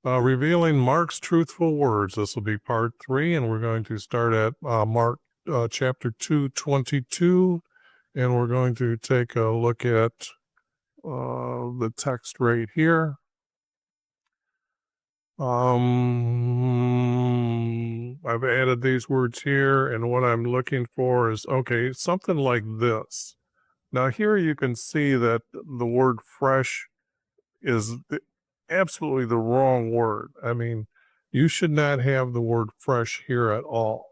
Revealing Mark's truthful words. This will be part 3, and we're going to start at Mark chapter 2:22, and we're going to take a look at the text right here. I've added these words here, and what I'm looking for is, okay, something like this. Now here you can see that the word fresh is absolutely the wrong word. I mean, you should not have the word fresh here at all.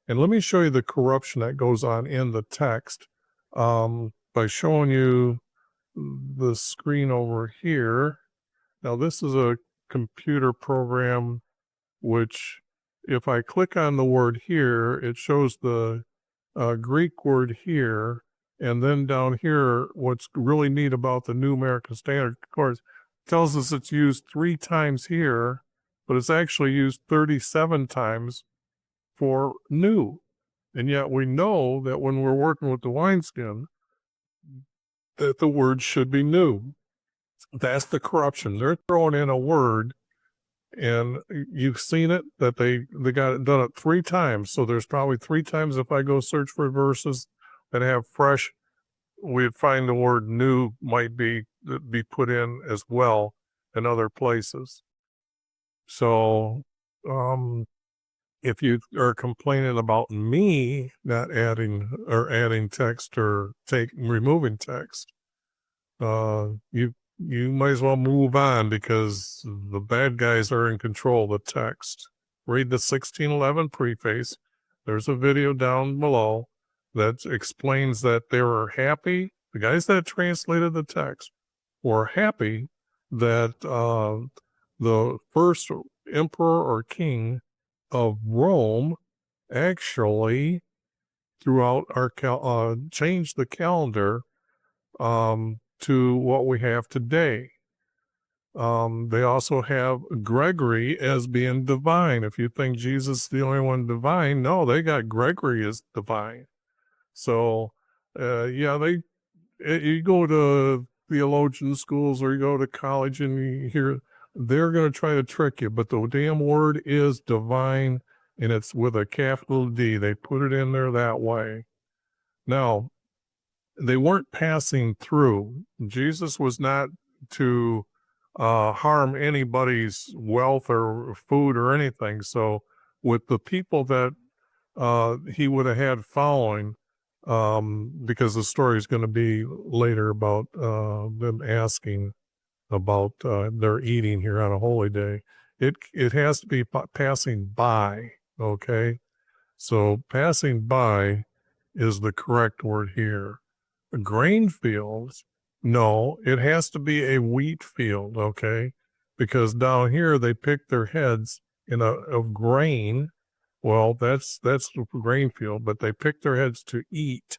And let me show you the corruption that goes on in the text by showing you the screen over here. Now, this is a computer program which, if I click on the word here, it shows the Greek word here. And then down here, what's really neat about the New American Standard, of course, tells us it's used 3 times here, but it's actually used 37 times for new. And yet we know that when we're working with the wineskin, that the word should be new. That's the corruption. They're throwing in a word, and you've seen it, that they got it done it 3 times. So there's probably 3 times if I go search for verses that have fresh, we'd find the word new might be put in as well in other places. So if you are complaining about me not adding text or removing text, you might as well move on, because the bad guys are in control of the text. Read the 1611 preface. There's a video down below that explains that they were happy. The guys that translated the text were happy that the first emperor or king of Rome actually throughout our changed the calendar to what we have today. They also have Gregory as being divine. If you think Jesus is the only one divine, no, they got Gregory as divine. So, you go to theologian schools or you go to college and you hear they're going to try to trick you, but the damn word is divine, and it's with a capital D. They put it in there that way. Now, they weren't passing through. Jesus was not to harm anybody's wealth or food or anything. So with the people that he would have had following, because the story is going to be later about them asking about their eating here on a holy day. It has to be passing by, okay? So passing by is the correct word here. Grain fields, no, it has to be a wheat field, okay? Because down here they pick their heads of grain. Well, that's the grain field, but they picked their heads to eat.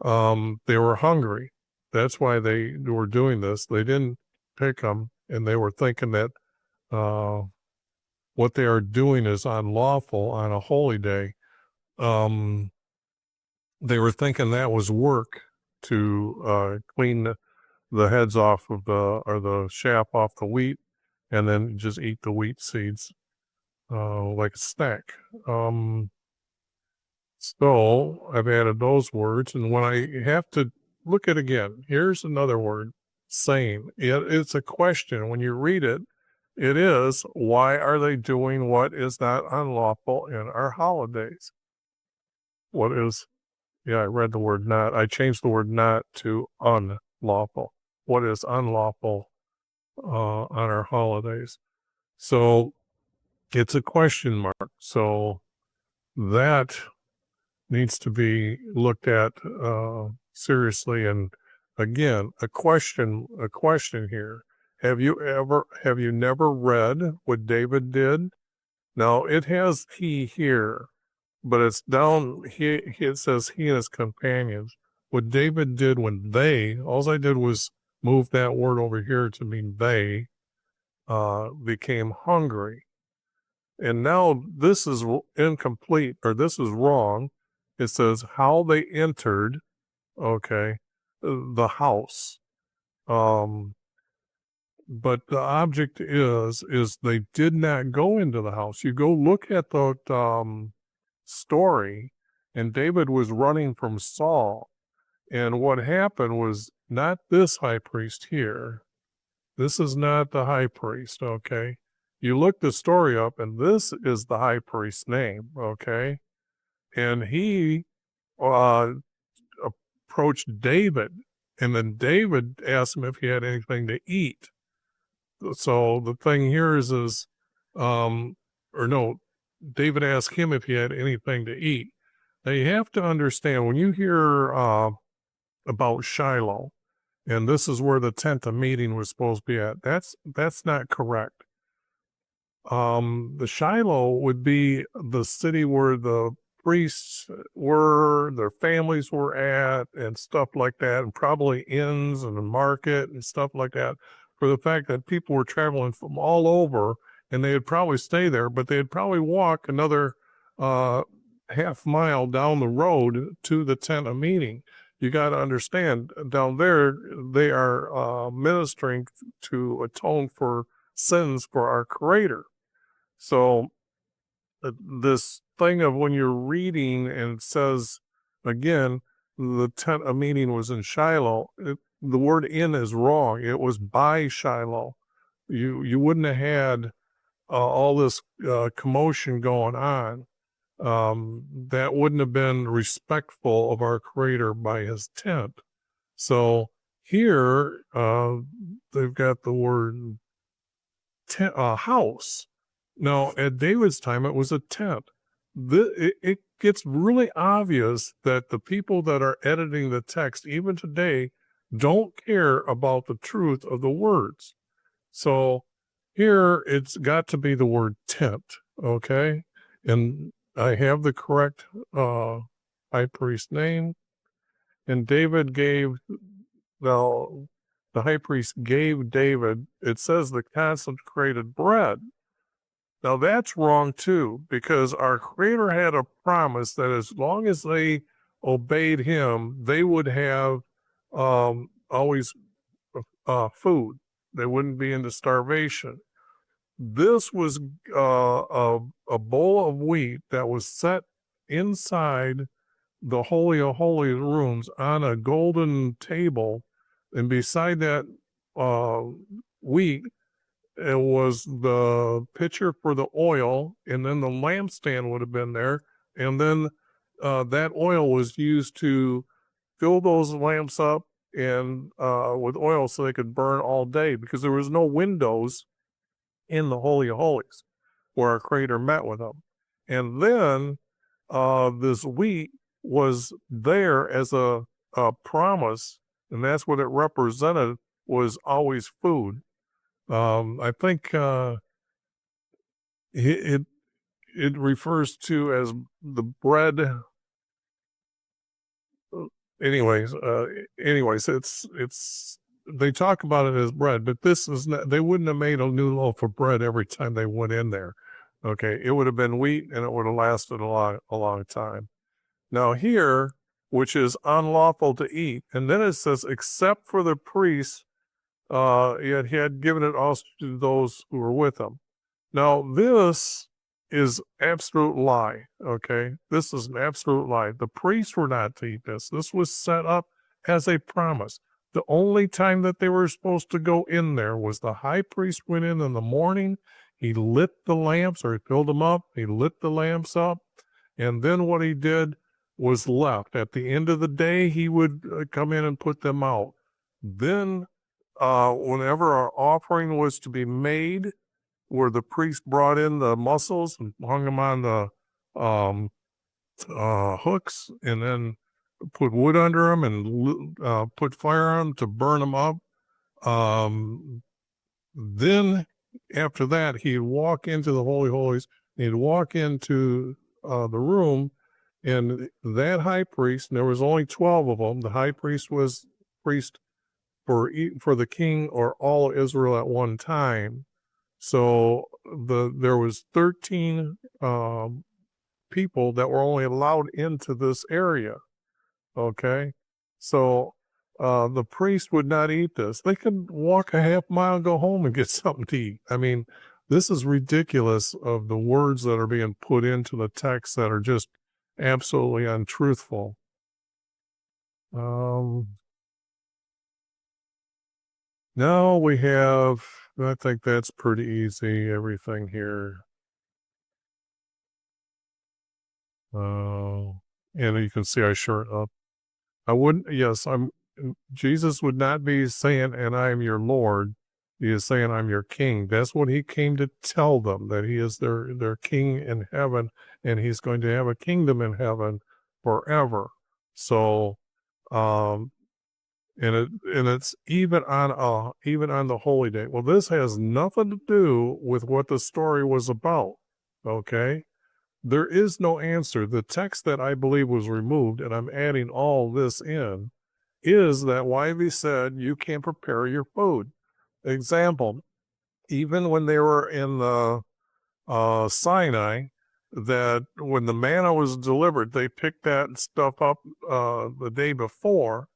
They were hungry. That's why they were doing this. They didn't pick them, and they were thinking that what they are doing is unlawful on a holy day. They were thinking that was work to clean the heads off of the chaff off the wheat, and then just eat the wheat seeds like a snack. So I've added those words, and when I have to look at again, here's another word, same. It's a question. When you read it, it is, why are they doing what is not unlawful in our holidays? What is, yeah, I read the word not. I changed the word not to unlawful. What is unlawful on our holidays? So it's a question mark. So that needs to be looked at seriously. And again, a question here. Have you never read what David did? Now it has he here, but it's down here. It says he and his companions. What David did when all I did was move that word over here to mean they became hungry. And now this is incomplete, or this is wrong. It says how they entered, okay, the house. But the object is they did not go into the house. You go look at the story, and David was running from Saul. And what happened was not this high priest here. This is not the high priest, okay? You look the story up, and this is the high priest's name, okay? And he approached David, and then David asked him if he had anything to eat. So the thing here is or no, David asked him if he had anything to eat. Now you have to understand when you hear about Shiloh, and this is where the tent of meeting was supposed to be at. That's not correct. The Shiloh would be the city where the priests were, their families were at, and stuff like that, and probably inns and a market and stuff like that, for the fact that people were traveling from all over, and they would probably stay there, but they'd probably walk another half mile down the road to the tent of meeting. You got to understand, down there, they are ministering to atone for sins for our Creator. So this thing of when you're reading and it says, again, the tent of meeting was in Shiloh, the word in is wrong. It was by Shiloh. You wouldn't have had all this commotion going on. That wouldn't have been respectful of our Creator by his tent. So here, they've got the word house. Now, at David's time, it was a tent. It gets really obvious that the people that are editing the text, even today, don't care about the truth of the words. So here, it's got to be the word tent, okay? And I have the correct high priest name. And David gave, now, the high priest gave David, it says the consecrated bread. Now that's wrong too, because our Creator had a promise that as long as they obeyed him, they would have always food. They wouldn't be into starvation. This was a bowl of wheat that was set inside the Holy of Holies rooms on a golden table, and beside that wheat, it was the pitcher for the oil, and then the lampstand would have been there, and then that oil was used to fill those lamps up and with oil so they could burn all day, because there was no windows in the Holy of Holies where our Creator met with them. And then this wheat was there as a promise, and that's what it represented, was always food. I think it refers to as the bread. Anyways, it's they talk about it as bread, but this is not. They wouldn't have made a new loaf of bread every time they went in there. Okay, it would have been wheat, and it would have lasted a long time. Now here, which is unlawful to eat, and then it says, except for the priests, yet he had given it also to those who were with him. Now this is absolute lie, okay? This is an absolute lie. The priests were not to eat this. This was set up as a promise. The only time that they were supposed to go in there was the high priest went in the morning, he lit the lamps, or he filled them up, he lit the lamps up, and then what he did was left. At the end of the day, he would come in and put them out. Then, whenever our offering was to be made, where the priest brought in the mussels and hung them on the hooks, and then put wood under them and put fire on them to burn them up. Then after that, he'd walk into the Holy Holies, he'd walk into the room, and that high priest, and there was only 12 of them, the high priest was priest for the king or all of Israel at one time. So there was 13 people that were only allowed into this area. Okay, so the priest would not eat this. They could walk a half mile and go home and get something to eat. I mean, this is ridiculous of the words that are being put into the text that are just absolutely untruthful. Um, Now we have, I think that's pretty easy, everything here. Uh, and you can see I short up. I wouldn't, yes, Jesus would not be saying, and I am your Lord. He is saying, I'm your king. That's what he came to tell them, that he is their king in heaven, and he's going to have a kingdom in heaven forever. So, um, and it's even on the holy day. Well, this has nothing to do with what the story was about. Okay, there is no answer. The text that I believe was removed, and I'm adding all this in, is that YV said you can prepare your food. Example, even when they were in the Sinai, that when the manna was delivered, they picked that stuff up the day before,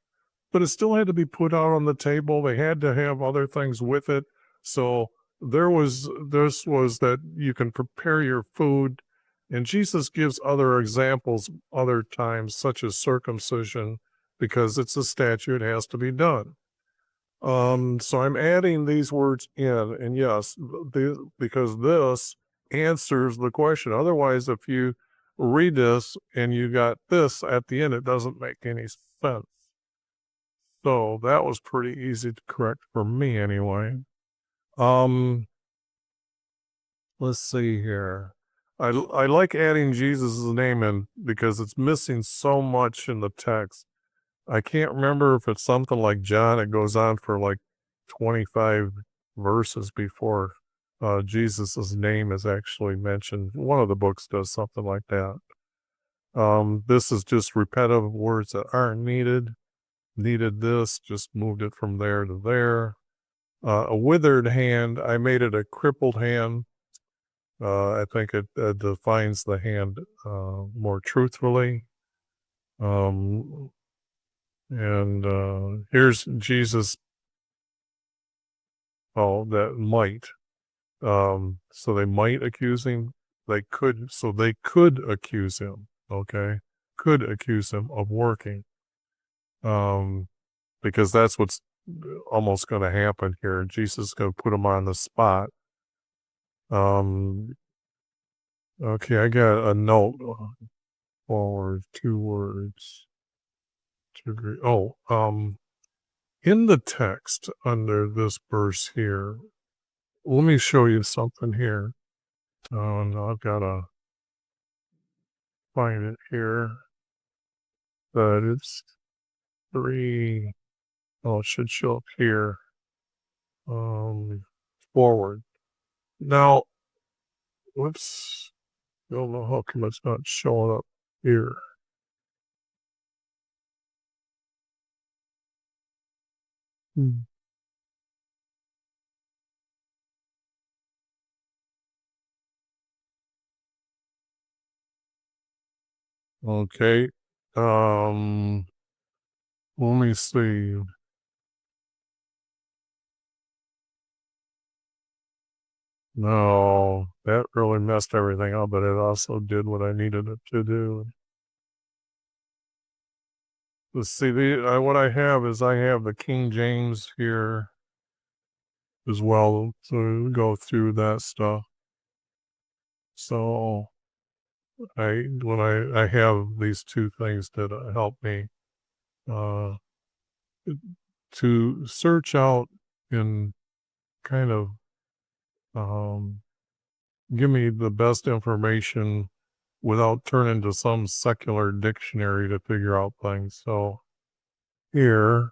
but it still had to be put out on the table. They had to have other things with it. So this was that you can prepare your food. And Jesus gives other examples other times, such as circumcision, because it's a statute, it has to be done. So I'm adding these words in, and yes, because this answers the question. Otherwise, if you read this and you got this at the end, it doesn't make any sense. So that was pretty easy to correct for me anyway. Um, let's see here. I like adding Jesus' name in because it's missing so much in the text. I can't remember if it's something like John, it goes on for like 25 verses before Jesus' name is actually mentioned. One of the books does something like that. This is just repetitive words that aren't needed. Needed this, just moved it from there to there. A withered hand, I made it a crippled hand. I think it defines the hand more truthfully. And here's Jesus. Oh, that might. So they might accuse him. They could. So they could accuse him. Okay, could accuse him of working. Because that's what's almost going to happen here. Jesus is going to put him on the spot. Okay, I got a note. Forward, 2 words. To agree. Oh, in the text under this verse here, let me show you something here. Oh, and I've got to find it here. But it's 3. Oh, it should show up here. Forward. Now, whoops. I don't know how come it's not showing up here. Okay. Let me see. No, that really messed everything up, but it also did what I needed it to do. Let's see, what I have is I have the King James here as well to go through that stuff. So I have these two things that help me uh, to search out and kind of give me the best information without turning to some secular dictionary to figure out things. So here,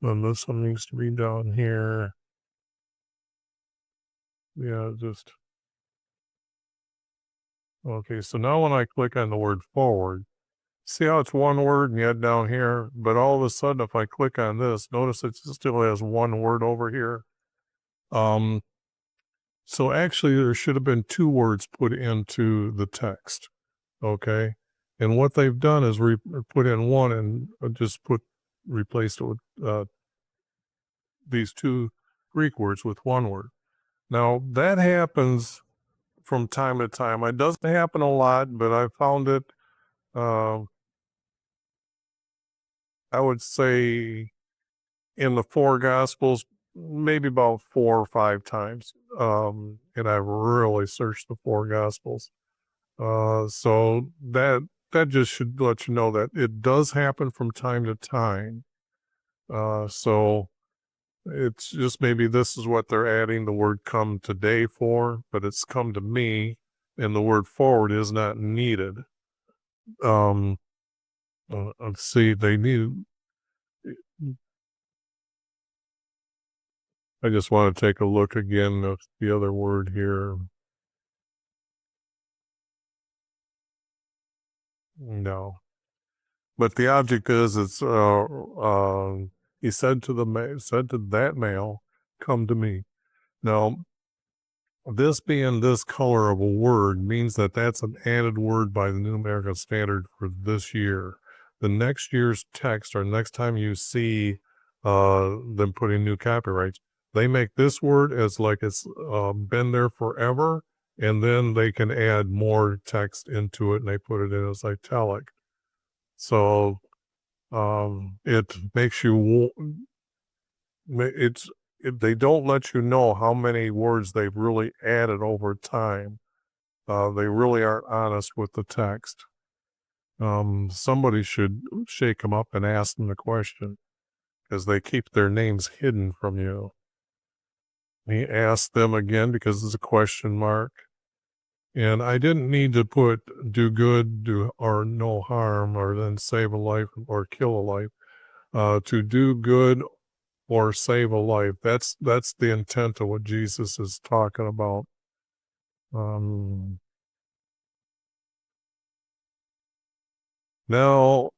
then this one needs to be down here. Yeah, just okay. So now when I click on the word forward, see how it's one word and yet down here, but all of a sudden if I click on this, notice it still has one word over here. So actually there should have been 2 words put into the text. Okay. And what they've done is put in one and just put replaced it with these two Greek words with one word. Now, that happens from time to time. It doesn't happen a lot, but I found it, I would say, in the four Gospels, maybe about 4 or 5 times. And I've really searched the four Gospels. So that just should let you know that it does happen from time to time. So it's just maybe this is what they're adding the word come today for, but it's come to me, and the word forward is not needed. Let's see, they need. I just want to take a look again at the other word here. No. But the object is, it's, he said to that male, come to me. Now, this being this color of a word means that that's an added word by the New American Standard for this year. The next year's text, or next time you see them putting new copyrights, they make this word as like it's been there forever, and then they can add more text into it, and they put it in as italic. So it makes you, they don't let you know how many words they've really added over time. They really aren't honest with the text. Somebody should shake them up and ask them the question, because they keep their names hidden from you. He asked them again because it's a question mark. And I didn't need to put do good, do or no harm, or then save a life or kill a life. To do good or save a life. That's the intent of what Jesus is talking about. Now,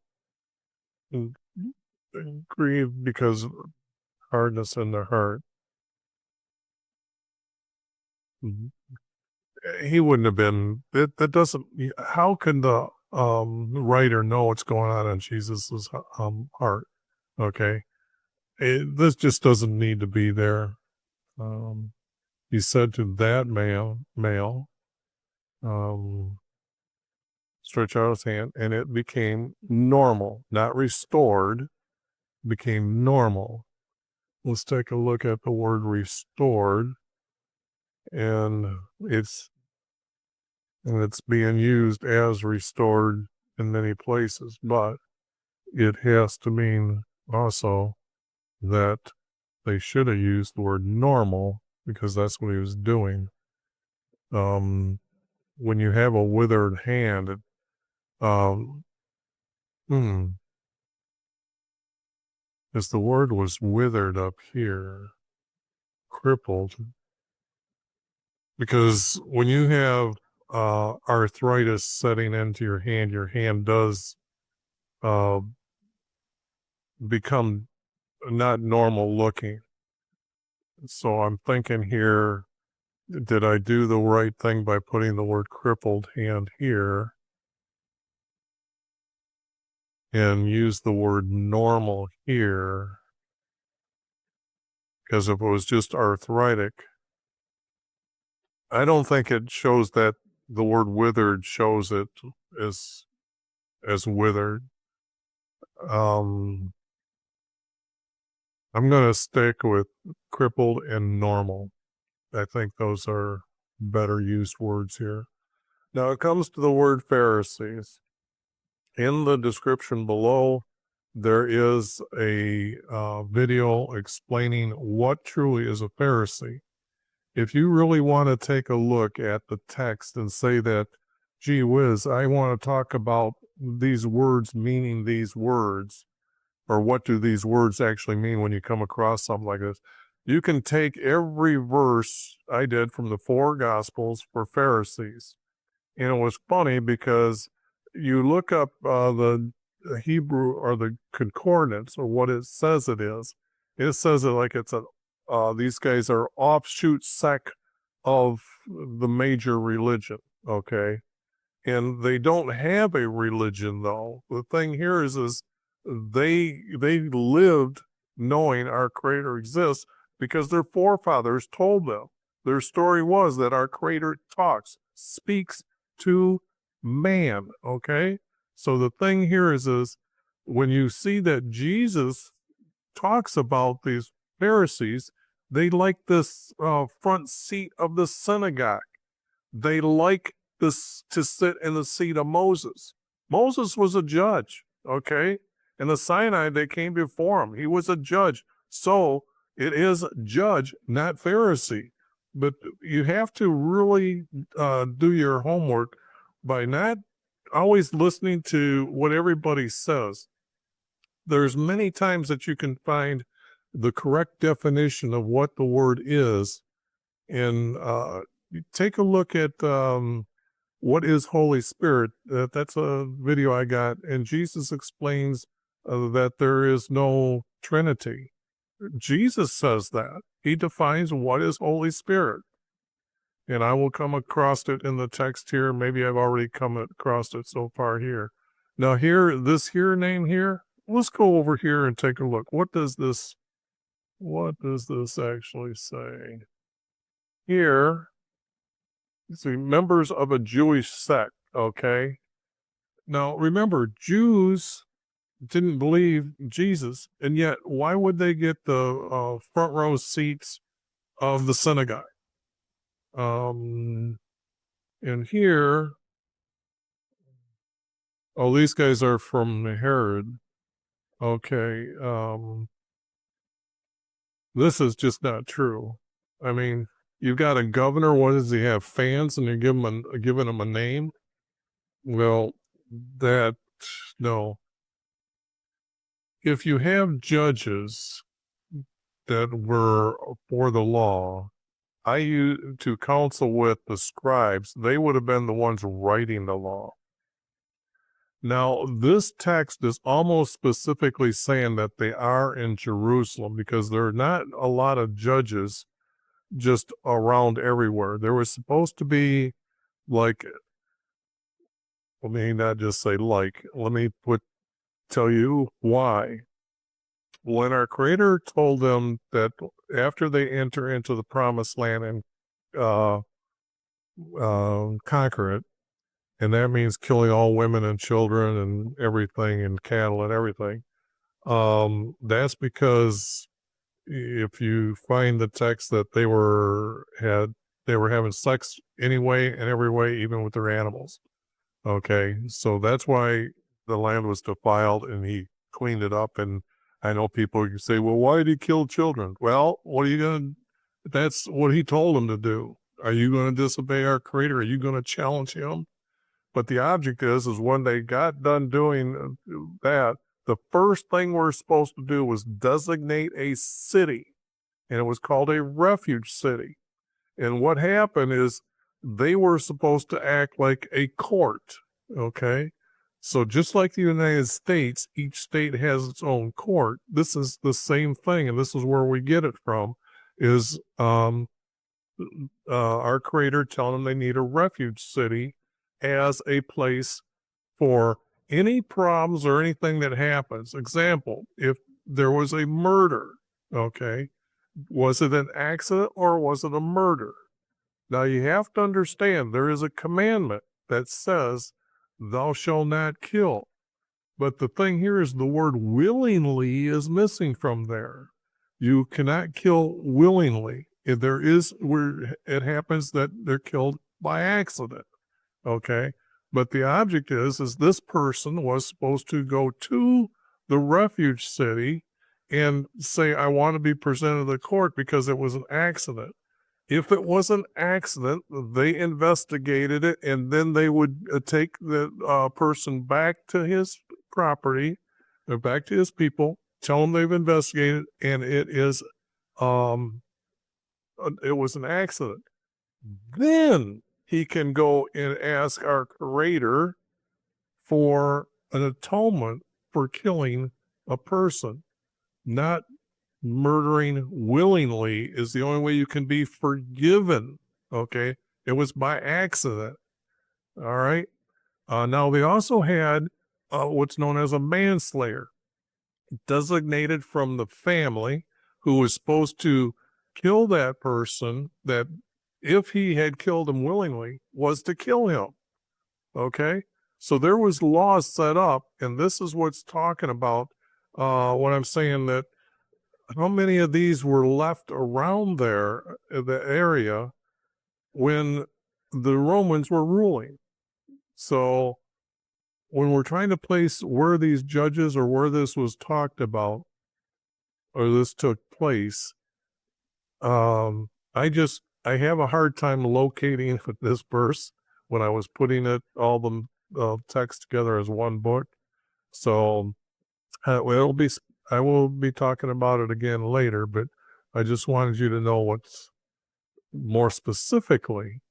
grieve because of hardness in their heart. He wouldn't have been. That doesn't. How can the writer know what's going on in Jesus's heart? Okay, this just doesn't need to be there. He said to that male, stretch out his hand, and it became normal, not restored, became normal. Let's take a look at the word restored, and it's being used as restored in many places, but it has to mean also that they should have used the word normal, because that's what he was doing. When you have a withered hand, as the word was withered up here, crippled, because when you have arthritis setting into your hand does become not normal looking. So I'm thinking here, did I do the right thing by putting the word crippled hand here and use the word normal here? Because if it was just arthritic, I don't think it shows that the word withered shows it as withered. I'm going to stick with crippled and normal. I think those are better used words here. Now it comes to the word Pharisees. In the description below, there is a video explaining what truly is a Pharisee. If you really want to take a look at the text and say that, gee whiz, I want to talk about these words meaning these words, or what do these words actually mean when you come across something like this, you can take every verse I did from the four Gospels for Pharisees. And it was funny because you look up the Hebrew or the concordance or what it says it is. It says it like it's these guys are offshoot sect of the major religion, okay? And they don't have a religion, though. The thing here is they lived knowing our Creator exists because their forefathers told them. Their story was that our Creator talks, speaks to man, okay? So the thing here is when you see that Jesus talks about these Pharisees, they like this front seat of the synagogue. They like this to sit in the seat of Moses. Moses was a judge, okay? In the Sinai, they came before him. He was a judge. So it is judge, not Pharisee. But you have to really do your homework by not always listening to what everybody says. There's many times that you can find the correct definition of what the word is. And take a look at what is Holy Spirit. That's a video I got. And Jesus explains that there is no Trinity. Jesus says that. He defines what is Holy Spirit. And I will come across it in the text here. Maybe I've already come across it so far here. Now here, this here name here, let's go over here and take a look. What does this actually say? Here, see, members of a Jewish sect, okay? Now remember, Jews didn't believe Jesus, and yet why would they get the front row seats of the synagogue? And here, oh, these guys are from Herod. Okay, this is just not true. I mean, you've got a governor. What does he have? Fans, and you're giving him a name? Well, no. If you have judges that were for the law, I used to counsel with the scribes. They would have been the ones writing the law. Now, this text is almost specifically saying that they are in Jerusalem because there are not a lot of judges just around everywhere. There was supposed to be, like, let me not just say like, let me tell you why. When our Creator told them that after they enter into the promised land and conquer it, and that means killing all women and children and everything and cattle and everything, that's because if you find the text that they were having sex anyway and every way, even with their animals. Okay, so that's why the land was defiled, and he cleaned it up. And I know people say, well, why did he kill children? Well, that's what he told them to do. Are you going to disobey our Creator? Are you going to challenge him? But the object is when they got done doing that, the first thing we're supposed to do was designate a city, and it was called a refuge city. And what happened is they were supposed to act like a court, okay? So just like the United States, each state has its own court. This is the same thing, and this is where we get it from, is our Creator telling them they need a refuge city as a place for any problems or anything that happens. Example, if there was a murder, okay, was it an accident or was it a murder? Now you have to understand there is a commandment that says, thou shalt not kill. But the thing here is the word willingly is missing from there. You cannot kill willingly. There is where it happens that they're killed by accident. Okay. But the object is this person was supposed to go to the refuge city and say, I want to be presented to the court because it was an accident. If it was an accident, they investigated it, and then they would take the person back to his property, or back to his people, tell them they've investigated, and it was an accident. Then he can go and ask our Creator for an atonement for killing a person. Not murdering willingly is the only way you can be forgiven. Okay, it was by accident. All right. Now they also had what's known as a manslayer. designated from the family who was supposed to kill that person, that if he had killed him willingly, was to kill him. Okay? So there was laws set up, and this is what's talking about when I'm saying that how many of these were left around there, the area, when the Romans were ruling. So when we're trying to place where these judges or where this was talked about or this took place, I have a hard time locating this verse when I was putting all the text together as one book. So it'll be I will be talking about it again later, but I just wanted you to know what's more specifically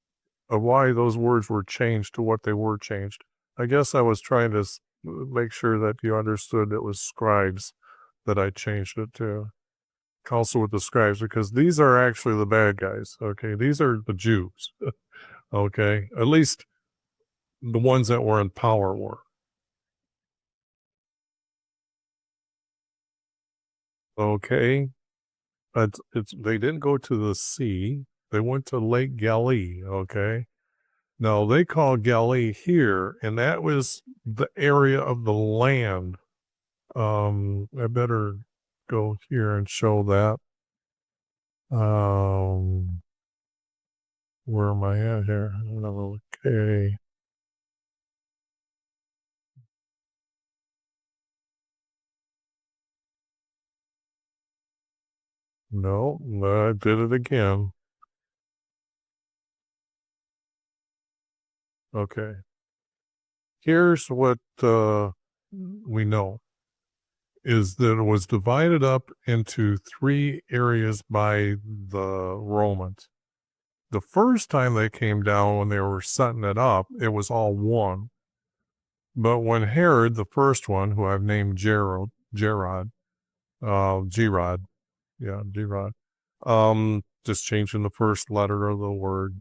of why those words were changed to what they were changed. I guess I was trying to make sure that you understood it was scribes that I changed it to. Also with the scribes, because these are actually the bad guys. Okay, these are the Jews. Okay, at least the ones that were in power were. Okay, but they didn't go to the sea. They went to Lake Galilee. Okay, now they call Galilee here, and that was the area of the land. I better go here and show that. Where am I at here? Okay. No, I did it again. Okay. Here's what we know is that it was divided up into 3 areas by the Romans. The first time they came down when they were setting it up, it was all one. But when Herod, the first one, who I've named Gerod, Gerod, Gerod, yeah, Gerod, just changing the first letter of the word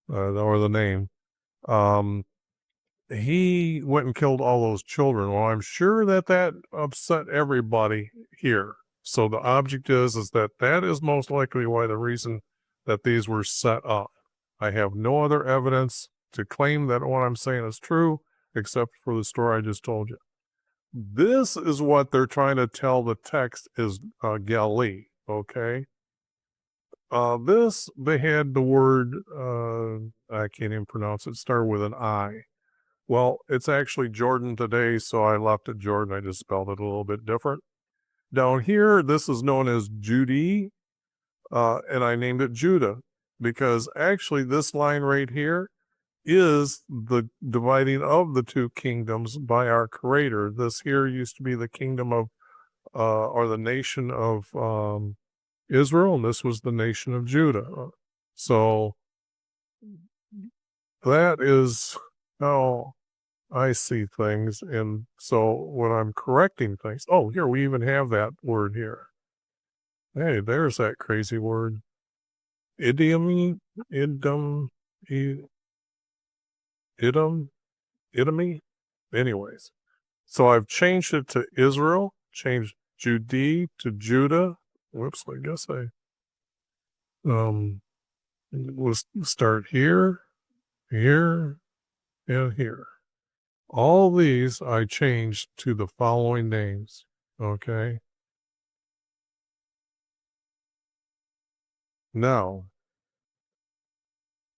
or the name, he went and killed all those children. Well, I'm sure that upset everybody here. So the object is that is most likely why the reason that these were set up. I have no other evidence to claim that what I'm saying is true, except for the story I just told you. This is what they're trying to tell the text is Galilee, okay? They had the word, I can't even pronounce it, start with an I. Well, it's actually Jordan today, so I left it Jordan. I just spelled it a little bit different. Down here, this is known as Judee, and I named it Judah because actually this line right here is the dividing of the 2 kingdoms by our Creator. This here used to be the kingdom of, or the nation of Israel, and this was the nation of Judah. So that is how I see things, and so when I'm correcting things, oh, here, we even have that word here. Hey, there's that crazy word. Idiom, idum, idum, idomy? Anyways, so I've changed it to Israel, changed Judee to Judah. Whoops, I guess we'll start here, here, and here. All these I changed to the following names, okay? Now,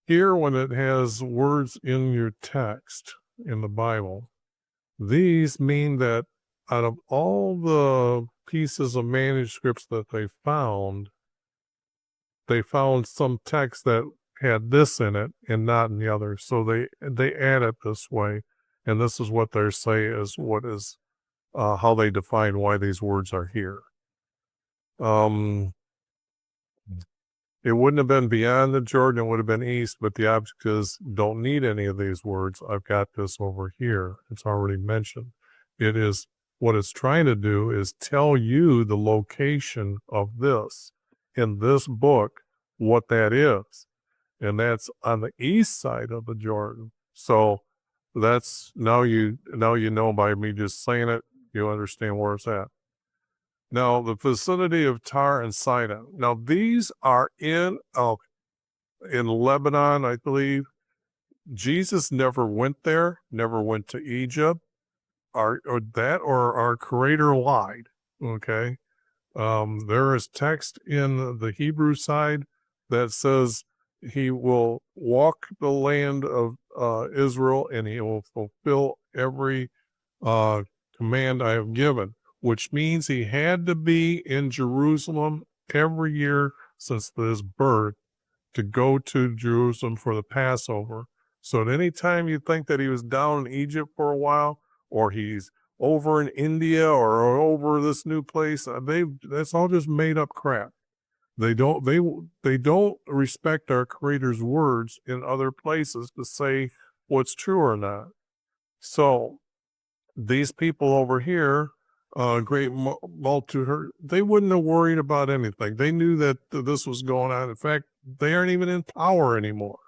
here when it has words in your text in the Bible, these mean that out of all the pieces of manuscripts that they found some text that had this in it and not in the other. So they add it this way, and this is what they say is what is how they define why these words are here. It wouldn't have been beyond the Jordan, it would have been east, but the object is don't need any of these words. I've got this over here. It's already mentioned. It is what it's trying to do is tell you the location of this in this book, what that is. And that's on the east side of the Jordan. So that's now you know by me just saying it, you understand where it's at. Now, the vicinity of Tyre and Sidon. Now, these are in Lebanon, I believe. Jesus never went there, never went to Egypt, or our Creator lied. Okay, there is text in the Hebrew side that says he will walk the land of Israel and he will fulfill every command I have given, which means he had to be in Jerusalem every year since his birth to go to Jerusalem for the Passover. So at any time you think that he was down in Egypt for a while, or he's over in India or over this new place, that's all just made up crap. They don't respect our Creator's words in other places to say what's true or not. So these people over here, great multitude, they wouldn't have worried about anything. They knew that this was going on. In fact, they aren't even in power anymore.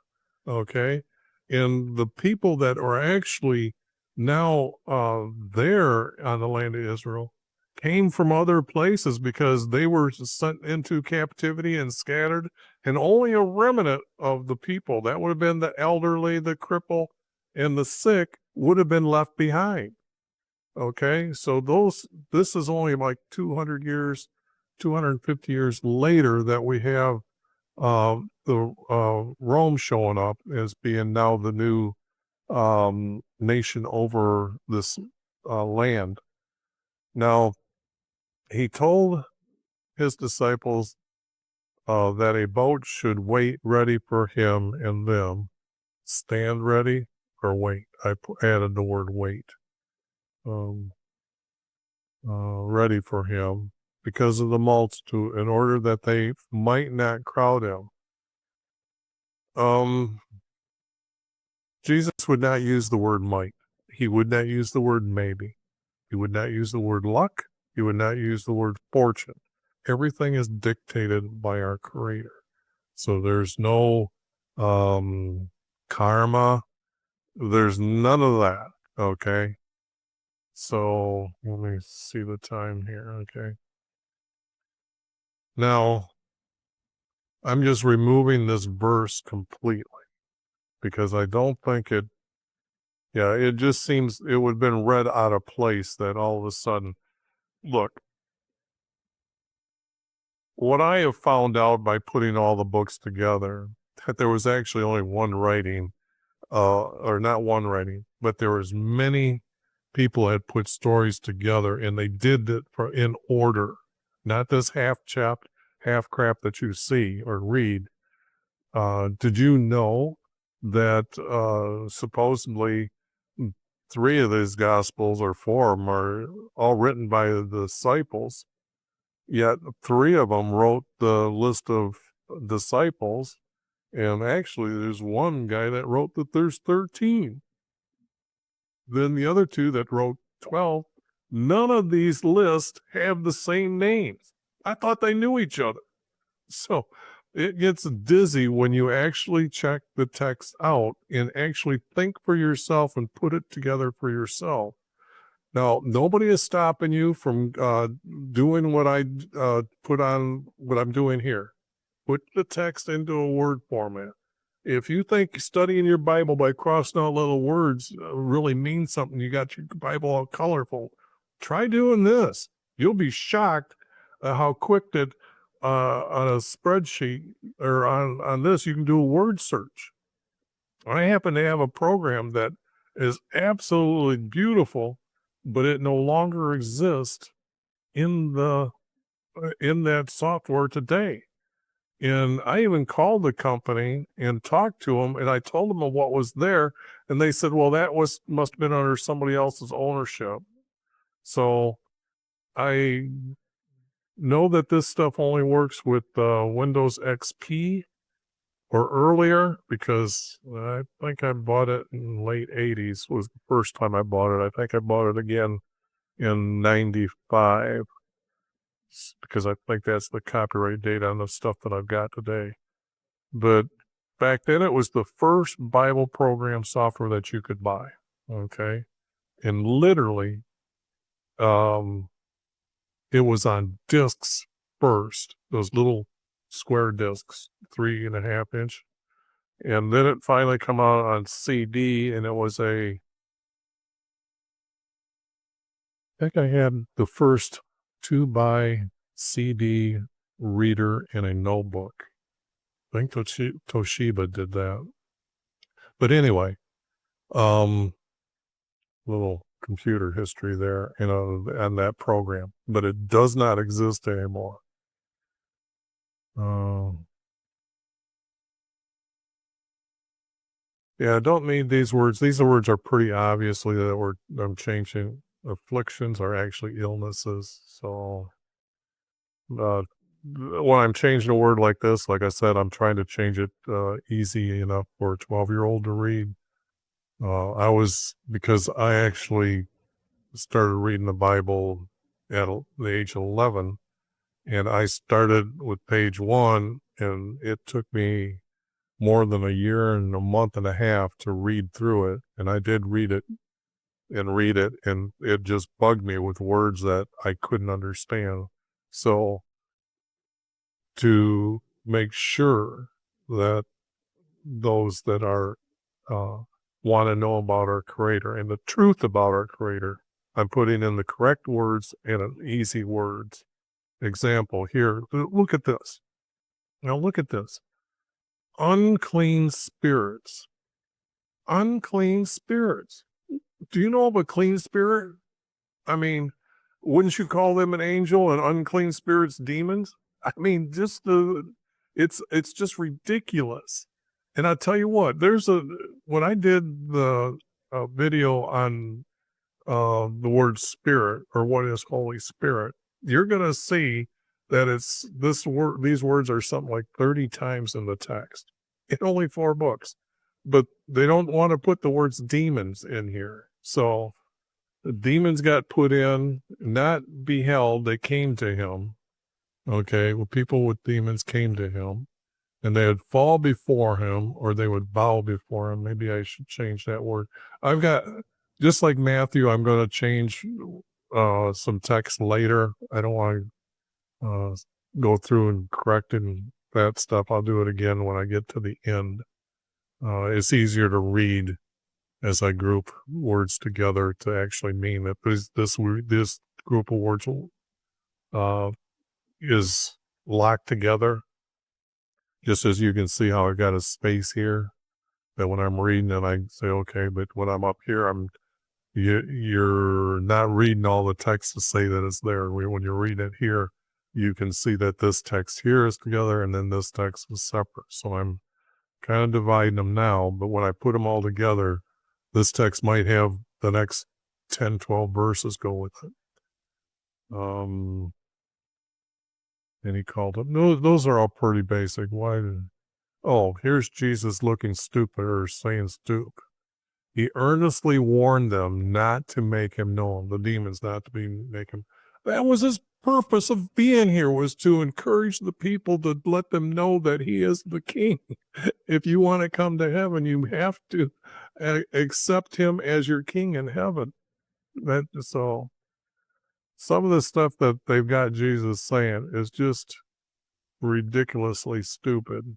Okay, and the people that are actually now there on the land of Israel came from other places because they were sent into captivity and scattered, and only a remnant of the people, that would have been the elderly, the cripple, and the sick, would have been left behind. Okay, so this is only like 200 years, 250 years later that we have Rome showing up as being now the new nation over this land. Now, he told his disciples that a boat should wait ready for him and them. Stand ready or wait. I added the word wait. Ready for him because of the multitude, in order that they might not crowd him. Jesus would not use the word might. He would not use the word maybe. He would not use the word luck. He would not use the word fortune. Everything is dictated by our Creator. So there's no karma. There's none of that. Okay. So let me see the time here. Okay. Now, I'm just removing this verse completely because I don't think it just seems it would have been read out of place that all of a sudden, look, what I have found out by putting all the books together, that there was actually only one writing, or not one writing, but there was many people had put stories together, and they did it in order, not this half crap that you see or read. Did you know that supposedly 3 of these gospels or 4 of them are all written by the disciples, yet 3 of them wrote the list of disciples, and actually there's one guy that wrote that there's 13. Then the other 2 that wrote 12. None of these lists have the same names. I thought they knew each other. So it gets dizzy when you actually check the text out and actually think for yourself and put it together for yourself. Now, nobody is stopping you from doing what I put on what I'm doing here. Put the text into a word format. If you think studying your Bible by crossing out little words really means something, you got your Bible all colorful, try doing this. You'll be shocked at how quick that on a spreadsheet or on this, you can do a word search. I happen to have a program that is absolutely beautiful, but it no longer exists in that software today. And I even called the company and talked to them, and I told them what was there, and they said, well, that must have been under somebody else's ownership. So I know that this stuff only works with Windows XP or earlier, because I think I bought it in late 80s was the first time I bought it. I think I bought it again in 95 because I think that's the copyright date on the stuff that I've got today. But back then it was the first Bible program software that you could buy. Okay. And literally, it was on discs first, those little square discs, 3.5 inch. And then it finally come out on CD, and it was I think I had the first 2-by CD reader in a notebook. I think Toshiba did that. But anyway, little computer history there, and that program. But it does not exist anymore. Yeah, I don't need these words. These words are pretty obviously that I'm changing. Afflictions are actually illnesses. So when I'm changing a word like this, like I said, I'm trying to change it easy enough for a 12-year-old to read. Because I actually started reading the Bible at the age of 11, and I started with page 1, and it took me more than a year and a month and a half to read through it. And I did read it, and it just bugged me with words that I couldn't understand. So to make sure that those that are want to know about our Creator and the truth about our Creator, I'm putting in the correct words and an easy words. Example here, look at this. Now look at this. Unclean spirits. Unclean spirits. Do you know of a clean spirit? I mean, wouldn't you call them an angel and unclean spirits demons? I mean, it's just ridiculous. And I tell you what, when I did the video on the word spirit, or what is Holy Spirit, you're gonna see that these words are something like 30 times in the text in only 4 books. But they don't want to put the words demons in here. So the demons got put in, not beheld, they came to him. Okay, well, people with demons came to him, and they would fall before him, or they would bow before him. Maybe I should change that word. I've got, just like Matthew, I'm going to change some text later. I don't want to go through and correct that stuff. I'll do it again when I get to the end. It's easier to read as I group words together to actually mean that this group of words is locked together. Just as you can see how I got a space here, that when I'm reading and I say, okay, but when I'm up here, you're not reading all the text to say that it's there. When you read it here, you can see that this text here is together and then this text is separate. So I'm kind of dividing them now, but when I put them all together, this text might have the next 10, 12 verses go with it. And he called up. No, those are all pretty basic. Here's Jesus looking stupid, or saying stoop. He earnestly warned them not to make him known, the demons not to make him. That was his purpose of being here, was to encourage the people, to let them know that he is the king. If you want to come to heaven, you have to accept him as your king in heaven. So some of the stuff that they've got Jesus saying is just ridiculously stupid.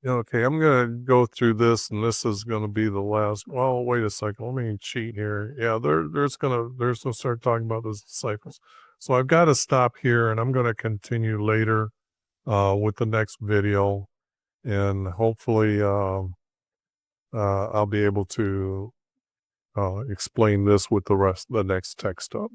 Okay, I'm going to go through this, and this is going to be the last. Well, wait a second. Let me cheat here. Yeah, they're going to start talking about the disciples. So I've got to stop here, and I'm going to continue later with the next video, and hopefully I'll be able to explain this with the next text up.